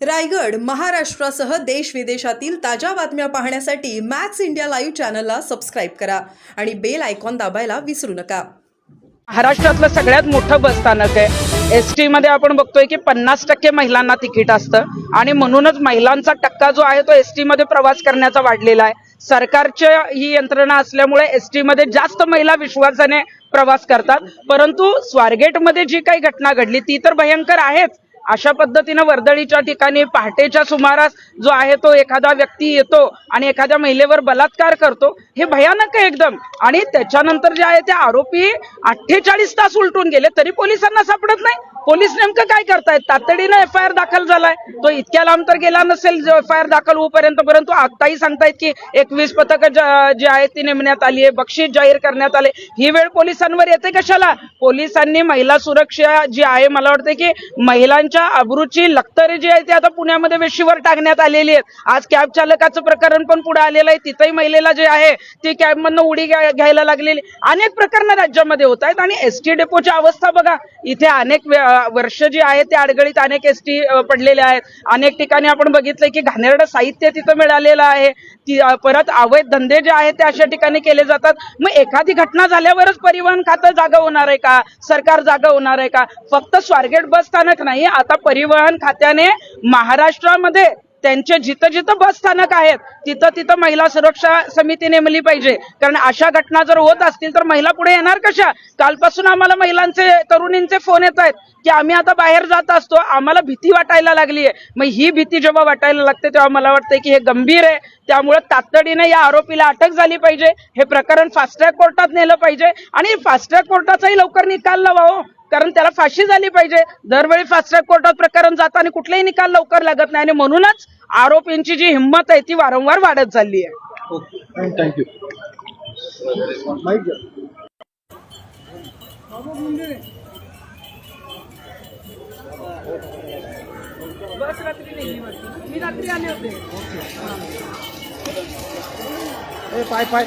रायगड, महाराष्ट्रासह देश विदेशातील ताज्या बातम्या पाहण्यासाठी मॅक्स इंडिया लाईव्ह चॅनलला सबस्क्राईब करा आणि बेल आयकॉन दाबायला विसरू नका. महाराष्ट्रातलं सगळ्यात मोठं बस स्थानक आहे. एसटी मध्ये आपण बघतोय की 50% महिलांना तिकीट असतं आणि म्हणूनच महिलांचा टक्का जो आहे तो एसटी मध्ये प्रवास करण्याचा वाढलेला आहे. सरकारची ही यंत्रणा असल्यामुळे एसटी मध्ये जास्त महिला विश्वासाने प्रवास करतात. परंतु स्वारगेटमध्ये जी काही घटना घडली ती तर भयंकर आहेच. अशा पद्धतीने वर्दळीच्या ठिकाणी पहाटेच्या सुमारास जो आहे तो एखादा व्यक्ती येतो आणि एखाद्या महिलेवर बलात्कार करतो, हे भयानक आहे एकदम. आणि त्याच्यानंतर जे आहे ते आरोपी 48 तास उलटून गेले तरी पोलिसांना सापडत नाही. पोलीस नेमकं काय करतायत? तातडीनं एफआयआर दाखल झालाय. तो इतक्या लांब तर गेला नसेल एफआयआर दाखल होऊपर्यंत, परंतु आताही सांगतायत की 21 पथकं जी आहेत ती नेमण्यात आली आहे, बक्षीस जाहीर करण्यात आले. ही वेळ पोलिसांवर येते कशाला? पोलिसांनी महिला सुरक्षा जी आहे, मला वाटतं की महिलांच्या अब्रूची लक्तरे जी आहे ती आता पुण्यामध्ये वेशीवर टाकण्यात आलेली आहेत. आज कॅब चालकाचं प्रकरण पण पुढे आलेलं आहे. तिथेही महिलेला जे आहे ती कॅबमधनं उडी घ्यायला लागलेली. अनेक प्रकरणं राज्यामध्ये होत आहेत. आणि एसटी डेपोची अवस्था बघा. इथे अनेक वर्ष जी आहे ते अडगळीत अनेक एसटी पडलेले आहेत. अनेक ठिकाणी आपण बघितलंय की घाणेरडं साहित्य तिथं मिळालेलं आहे. परत अवैध धंदे जे आहेत ते अशा ठिकाणी केले जातात. मग एखादी घटना झाल्यावरच परिवहन खातं जागा होणार आहे का? सरकार जागा होणार आहे का? फक्त स्वारगेट बस स्थानक नाही, आता परिवहन खात्याने महाराष्ट्रामध्ये त्यांचे जिथं जिथं बस स्थानक आहेत तिथं तिथं महिला सुरक्षा समिती नेमली पाहिजे. कारण अशा घटना जर होत असतील तर महिला पुढे येणार कशा? कालपासून आम्हाला महिलांचे, तरुणींचे फोन येत आहेत की आम्ही आता बाहेर जात असतो, आम्हाला भीती वाटायला लागली आहे. मग ही भीती जेव्हा वाटायला लागते तेव्हा मला वाटतंय की हे गंभीर आहे. त्यामुळे तातडीने या आरोपीला अटक झाली पाहिजे. हे प्रकरण फास्ट ट्रॅक कोर्टात नेलं पाहिजे आणि फास्ट ट्रॅक कोर्टाचाही लवकर निकाल लावा हो, कारण त्याला फाशी झाली पाहिजे. दरवेळी फास्ट ट्रॅक कोर्टात प्रकरण जाताना कुठलाही निकाल लवकर लागत नाही आणि म्हणूनच आरोपींची जी हिंमत आहे ती वारंवार वाढत चालली आहे. थँक्यू. बस रात्री नाही, मी रात्री आले होते. पाय